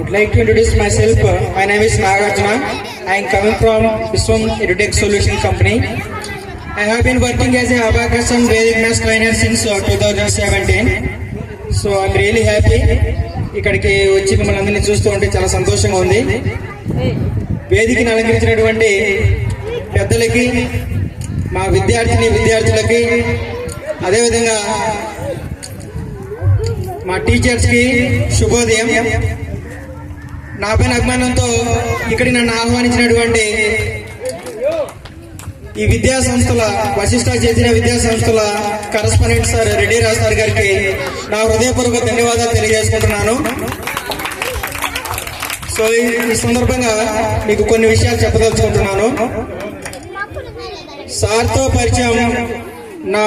would like to introduce myself. My name is Nagarjuna. I am coming from Viswam EduTech Solution Company. I have been working as a Abacus and Vedic Maths trainer since 2017. So I am really happy. ఇక్కడికి వచ్చి మిమ్మల్ని అందరినీ చూస్తూ ఉంటే చాలా సంతోషంగా ఉంది. వేదికని అలంకరించినటువంటి పెద్దలకి, మా విద్యార్థులకి, అదేవిధంగా మా టీచర్స్కి శుభోదయం. నా పైన అభిమానంతో ఇక్కడికి నన్ను ఆహ్వానించినటువంటి ఈ విద్యా సంస్థల వశిష్ఠ చేసిన విద్యా సంస్థల కరస్పాండెంట్ సార్ రెడ్డి రాజు సార్ గారికి నా హృదయపూర్వక ధన్యవాదాలు తెలియజేసుకుంటున్నాను. సో ఈ సందర్భంగా మీకు కొన్ని విషయాలు చెప్పదలుచుకుంటున్నాను. సార్తో పరిచయం నా